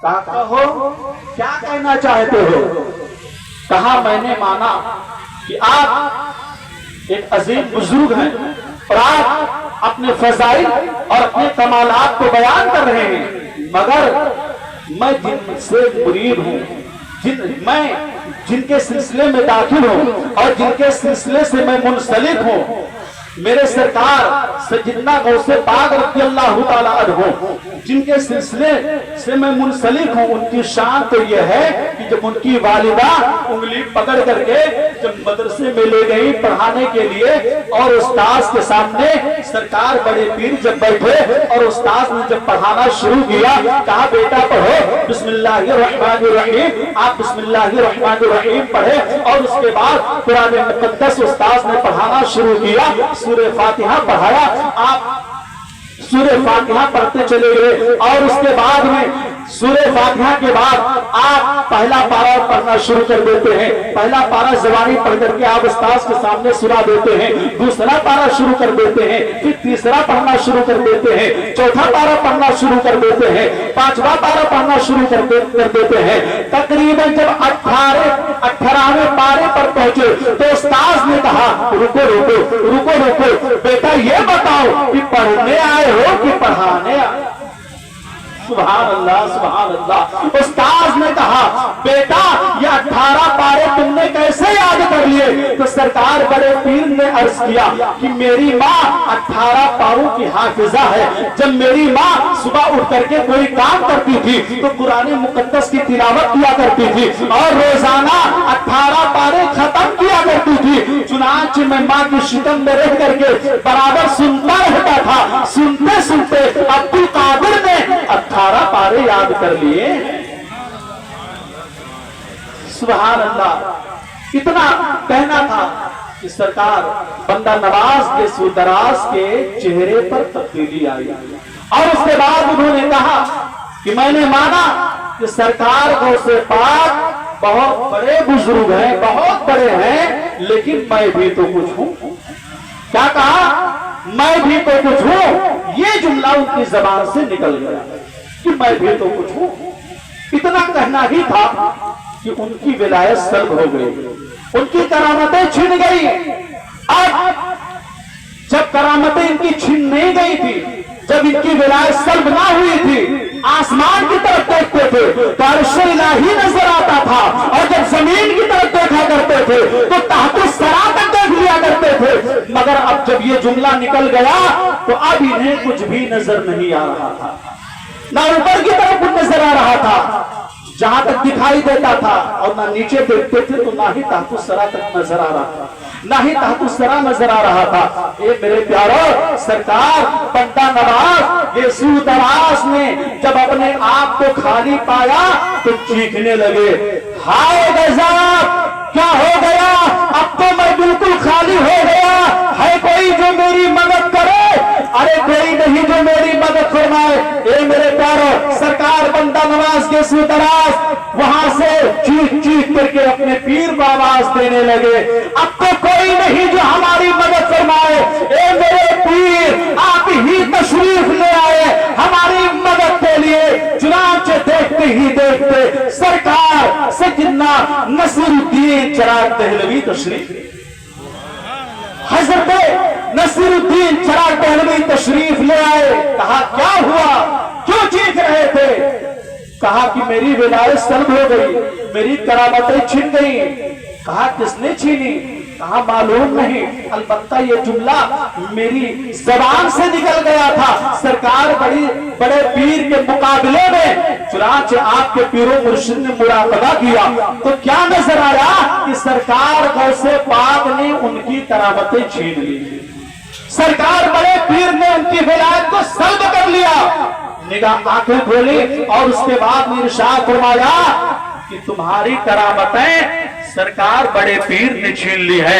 کہو کیا کہنا چاہتے ہو؟ کہا میں نے مانا کہ آپ ایک عظیم بزرگ ہیں اور آپ اپنے فضائل اور اپنے کمالات کو بیان کر رہے ہیں، مگر میں جن سے مرید ہوں، میں جن کے سلسلے میں داخل ہوں اور جن کے سلسلے سے میں منسلک ہوں، میرے سرکار سیدنا غوث پاک رضی اللہ تعالیٰ عنہ جن کے سلسلے سے میں منسلک ہوں، ان کی شان تو یہ ہے کہ جب ان کی والدہ انگلی پکڑ کر کے جب مدرسے میں لے گئی پڑھانے کے لیے اور استاذ کے سامنے سرکار بڑے پیر جب بیٹھے اور استاذ نے جب پڑھانا شروع کیا، کہا بیٹا پڑھو بسم اللہ الرحمن الرحیم، آپ بسم اللہ الرحمن الرحیم پڑھے اور اس کے بعد قرآن مقدس استاذ نے پڑھانا شروع کیا، سورہ فاتحہ پڑھایا، آپ سورہ فاتحہ پڑھتے چلے گئے اور اس کے بعد میں سورہ فاتحہ کے بعد آپ پہلا پارہ پڑھنا شروع کر دیتے ہیں، پہلا پارہ زبانی پڑھ کر کے آپ استاذ کے سامنے سنا دیتے ہیں، دوسرا پارہ شروع کر دیتے ہیں، پھر تیسرا پڑھنا شروع کر دیتے ہیں، چوتھا پارہ پڑھنا شروع کر دیتے ہیں، پانچواں پارہ پڑھنا شروع کر دیتے ہیں، تقریباً جب 18ویں پارے پر پہنچے تو استاذ نے کہا رکو رکو رکو رکو بیٹا یہ بتاؤ کہ پڑھنے آئے ہو کہ پڑھانے آئے؟ سبحان اللہ سبحان اللہ۔ استاذ نے کہا بیٹا یہ 18 پارے تم نے کیسے یاد کر لیے؟ تو سرکار بڑے پیر نے عرض کیا کہ میری ماں 18 پاروں کی حافظہ ہے، جب میری ماں صبح اٹھ کر کے کوئی کام کرتی تھی تو قرآن مقدس کی تلاوت کیا کرتی تھی اور روزانہ 18 پارے ختم کیا کرتی تھی، چنانچہ میں ماں کی شکم میں رہ کر کے برابر سنتا رہتا تھا، سنتے سنتے عبد القادر نے 18 پارے یاد کر لیے۔ سبحان اللہ۔ اتنا کہنا تھا کہ سرکار بندہ نواز کے سودراز کے چہرے پر تبدیلی آئی اور اس کے بعد انہوں نے کہا کہ میں نے مانا کہ سرکار غوث پاک بہت بڑے بزرگ ہیں، بہت بڑے ہیں، لیکن میں بھی تو کچھ ہوں۔ کیا کہا؟ میں بھی تو کچھ ہوں۔ یہ جملہ ان کی زبان سے نکل گیا کہ میں بھی تو کچھ ہوں۔ اتنا کہنا ہی تھا کہ ان کی ولایت سلب ہو گئی، ان کی کرامتیں چھن گئی۔ اب جب کرامتیں ان کی چھن نہیں گئی تھی، جب ان کی ولایت سلب نہ ہوئی تھی، آسمان کی طرف دیکھتے تھے تو عرش الہی نظر آتا تھا اور جب زمین کی طرف دیکھا کرتے تھے تو تحت الثری تک دیکھ لیا کرتے تھے، مگر اب جب یہ جملہ نکل گیا تو اب انہیں کچھ بھی نظر نہیں آ رہا تھا، نہ اوپر کی طرف نظر آ رہا تھا جہاں تک دکھائی دیتا تھا، اور نہ نیچے دیکھتے تھے تو نہ ہی تحت الثری تک نظر آ رہا تھا، نہ ہی تحت الثری نظر آ رہا تھا۔ اے میرے پیارو، سرکار بندہ نواز یہ سودراز نے جب اپنے آپ کو خالی پایا تو چیخنے لگے، ہائے غضب کیا ہو گیا، اب تو میں بالکل خالی ہو گیا، ہے کوئی جو میری مدد کرے؟ ارے کوئی نہیں جو میری مدد فرمائے۔ اے میرے پیارو، سرکار بندہ نواز کے سودراز وہاں سے چیخ چیخ کر کے اپنے پیر کو آواز دینے لگے، اب تو کوئی نہیں جو ہماری مدد فرمائے، اے میرے پیر آپ ہی تشریف لے آئے ہماری مدد کے لیے۔ چنانچہ دیکھتے ہی دیکھتے سرکار سیدنا نصیر الدین چراغ دہلوی تشریف، حضرت نصیر الدین چراغ دہلوی تشریف لے آئے۔ کہا کیا ہوا، کیوں چیخ رہے تھے؟ کہا کہ میری ولایت سلب ہو گئی، میری کرامتیں چھن گئی۔ کہا کس نے چھینی؟ کہا معلوم نہیں، البتہ یہ جملہ میری زبان سے نکل گیا تھا سرکار بڑے پیر کے مقابلے میں۔ چنانچہ آپ کے پیر و مرشد نے مراقبہ کیا تو کیا نظر آیا کہ سرکار غوث پاک نے ان کی کرامتیں چھین لی، سرکار بڑے پیر نے ان کی ولایت کو سلب کر لیا۔ نگاہ آنکھیں کھولی اور اس کے بعد ارشاد فرمایا کہ تمہاری کرامتیں سرکار بڑے پیر نے چھین لی ہے،